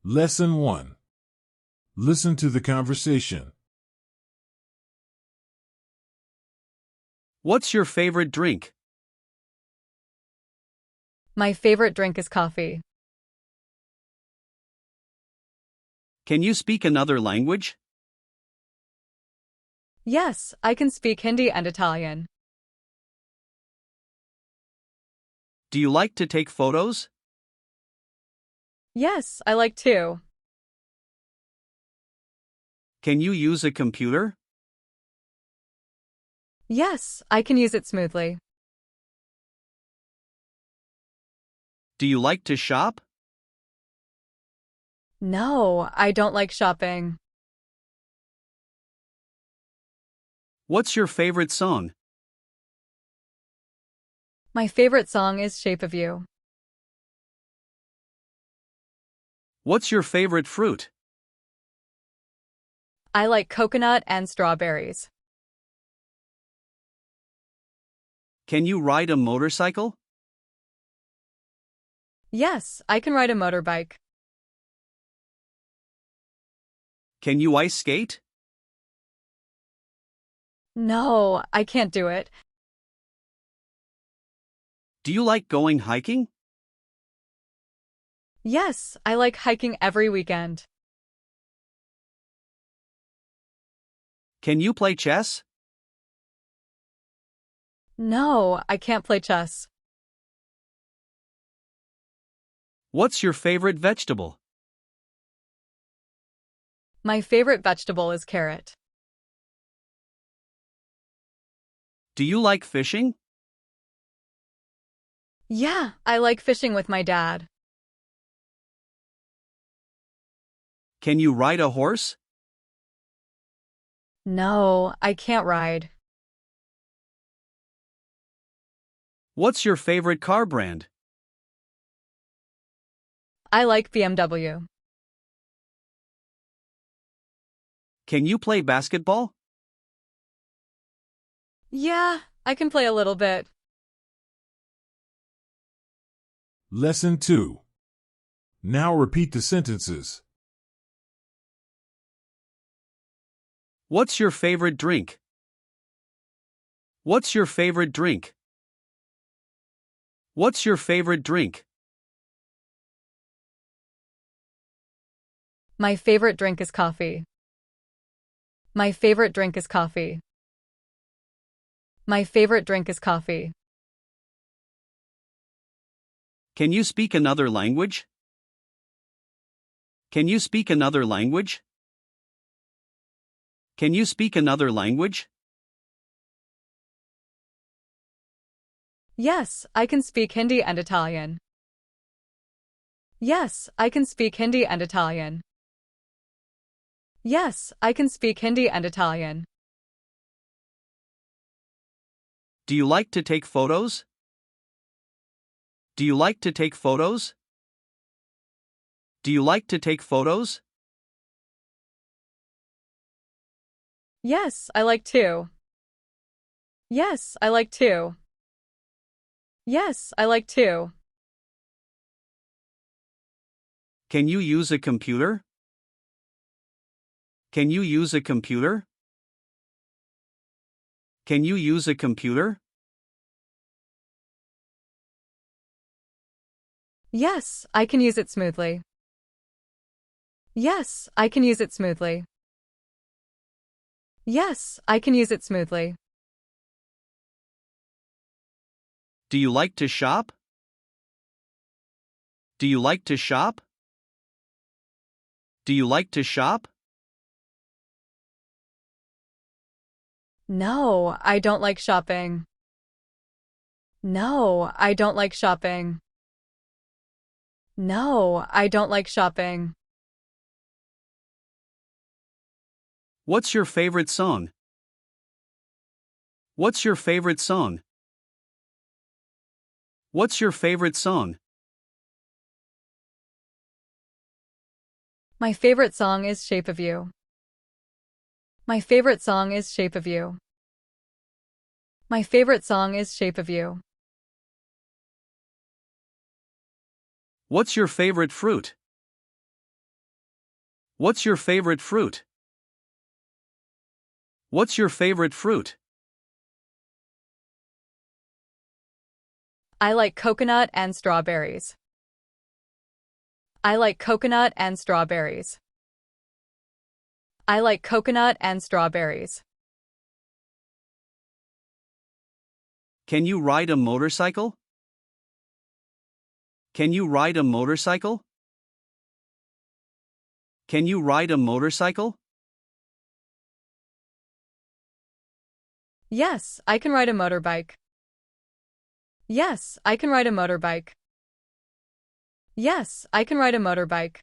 Lesson 1. Listen to the conversation. What's your favorite drink? My favorite drink is coffee. Can you speak another language? Yes, I can speak Hindi and Italian. Do you like to take photos? Yes, I like to. Can you use a computer? Yes, I can use it smoothly. Do you like to shop? No, I don't like shopping. What's your favorite song? My favorite song is Shape of You. What's your favorite fruit? I like coconut and strawberries. Can you ride a motorcycle? Yes, I can ride a motorbike. Can you ice skate? No, I can't do it. Do you like going hiking? Yes, I like hiking every weekend. Can you play chess? No, I can't play chess. What's your favorite vegetable? My favorite vegetable is carrot. Do you like fishing? Yeah, I like fishing with my dad. Can you ride a horse? No, I can't ride. What's your favorite car brand? I like BMW. Can you play basketball? Yeah, I can play a little bit. Lesson 2. Now repeat the sentences. What's your favorite drink? What's your favorite drink? What's your favorite drink? My favorite drink is coffee. My favorite drink is coffee. My favorite drink is coffee. Can you speak another language? Can you speak another language? Can you speak another language? Yes, I can speak Hindi and Italian. Yes, I can speak Hindi and Italian. Yes, I can speak Hindi and Italian. Do you like to take photos? Do you like to take photos? Do you like to take photos? Yes, I like to. Yes, I like to. Yes, I like to. Can you use a computer? Can you use a computer? Can you use a computer? Yes, I can use it smoothly. Yes, I can use it smoothly. Yes, I can use it smoothly. Do you like to shop? Do you like to shop? Do you like to shop? No, I don't like shopping. No, I don't like shopping. No, I don't like shopping. What's your favorite song? What's your favorite song? What's your favorite song? My favorite song is Shape of You. My favorite song is Shape of You. My favorite song is Shape of You. What's your favorite fruit? What's your favorite fruit? What's your favorite fruit? I like coconut and strawberries. I like coconut and strawberries. I like coconut and strawberries. Can you ride a motorcycle? Can you ride a motorcycle? Can you ride a motorcycle? Yes, I can ride a motorbike. Yes, I can ride a motorbike. Yes, I can ride a motorbike.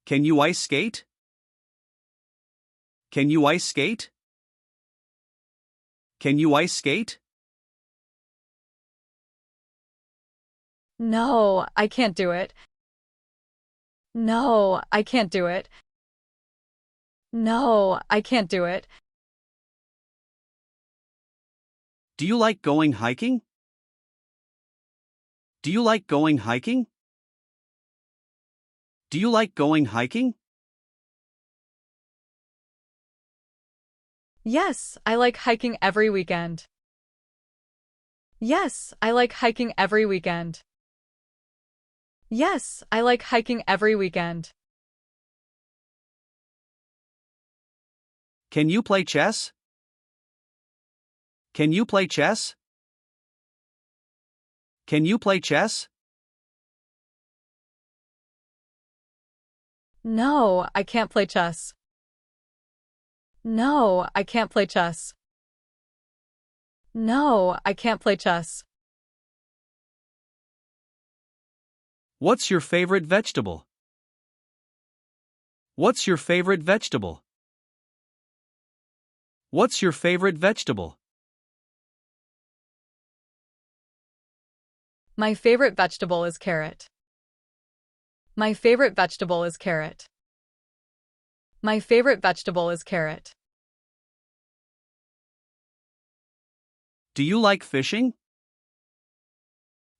Can you ice skate? Can you ice skate? Can you ice skate? No, I can't do it. No, I can't do it. No, I can't do it. Do you like going hiking? Do you like going hiking? Do you like going hiking? Yes, I like hiking every weekend. Yes, I like hiking every weekend. Yes, I like hiking every weekend. Can you play chess? Can you play chess? Can you play chess? No, I can't play chess. No, I can't play chess. No, I can't play chess. What's your favorite vegetable? What's your favorite vegetable? What's your favorite vegetable? My favorite vegetable is carrot. My favorite vegetable is carrot. My favorite vegetable is carrot. Do you like fishing?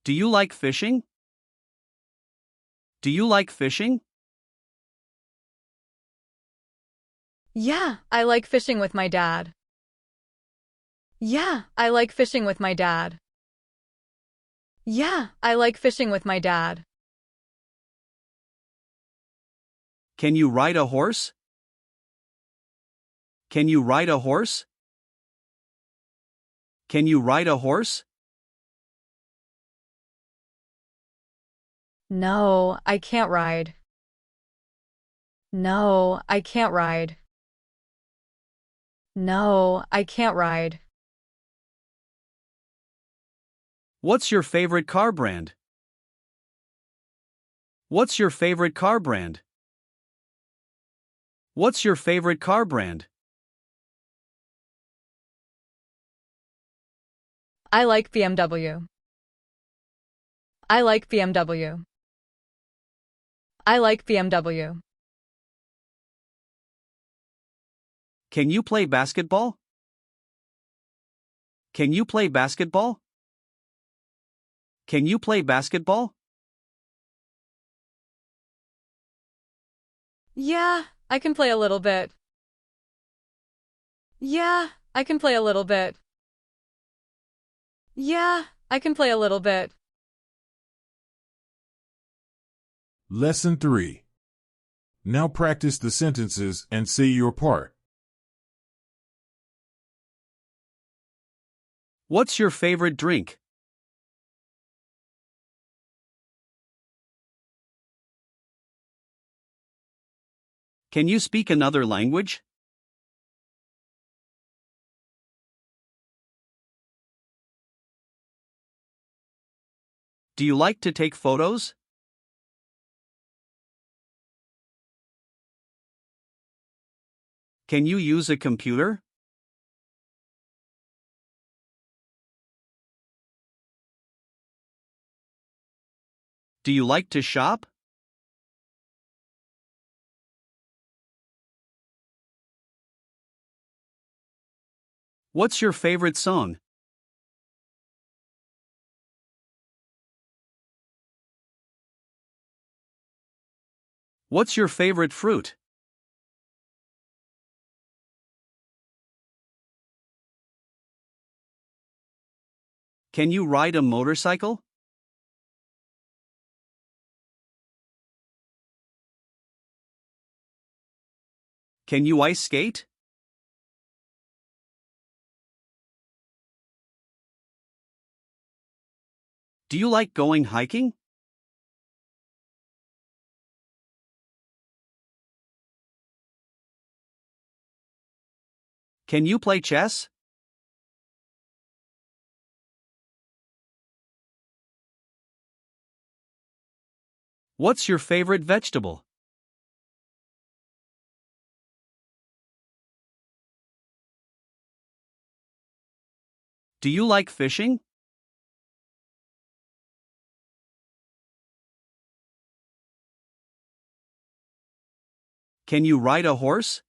Do you like fishing? Do you like fishing? Yeah, I like fishing with my dad. Yeah, I like fishing with my dad. Yeah, I like fishing with my dad. Can you ride a horse? Can you ride a horse? Can you ride a horse? No, I can't ride. No, I can't ride. No, I can't ride. What's your favorite car brand? What's your favorite car brand? What's your favorite car brand? I like BMW. I like BMW. I like BMW. Can you play basketball? Can you play basketball? Can you play basketball? Yeah, I can play a little bit. Yeah, I can play a little bit. Yeah, I can play a little bit. Lesson 3. Now practice the sentences and say your part. What's your favorite drink? Can you speak another language? Do you like to take photos? Can you use a computer? Do you like to shop? What's your favorite song? What's your favorite fruit? Can you ride a motorcycle? Can you ice skate? Do you like going hiking? Can you play chess? What's your favorite vegetable? Do you like fishing? Can you ride a horse?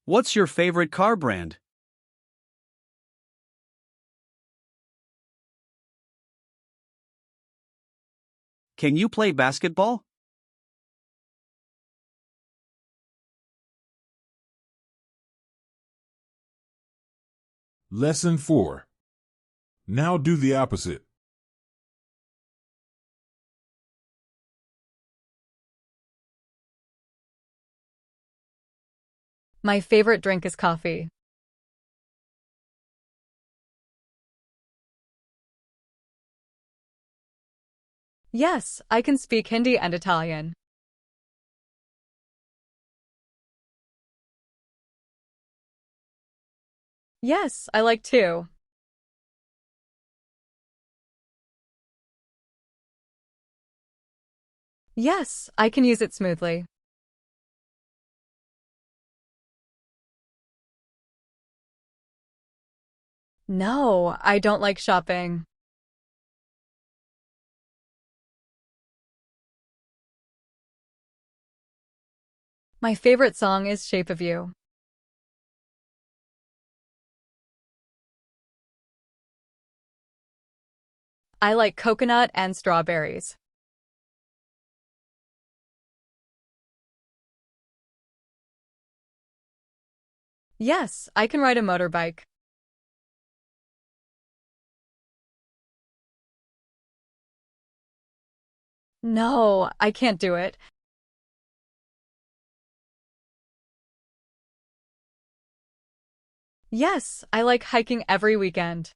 What's your favorite car brand? Can you play basketball? Lesson 4. Now do the opposite. My favorite drink is coffee. Yes, I can speak Hindi and Italian. Yes, I like too. Yes, I can use it smoothly. No, I don't like shopping. My favorite song is Shape of You. I like coconut and strawberries. Yes, I can ride a motorbike. No, I can't do it. Yes, I like hiking every weekend.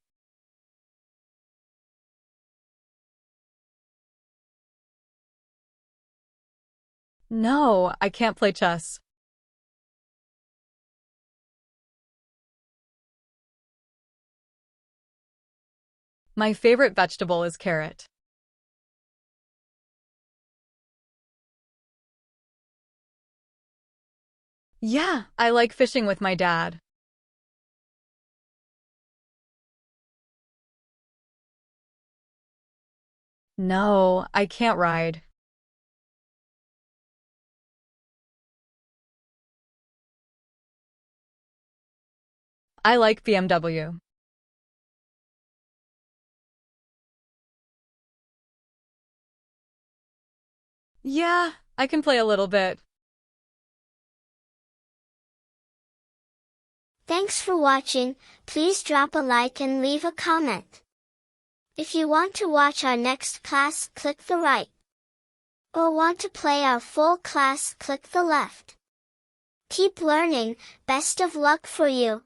No, I can't play chess. My favorite vegetable is carrot. Yeah, I like fishing with my dad. No, I can't ride. I like BMW. Yeah, I can play a little bit. Thanks for watching. Please drop a like and leave a comment. If you want to watch our next class, click the right. Or want to play our full class, click the left. Keep learning. Best of luck for you.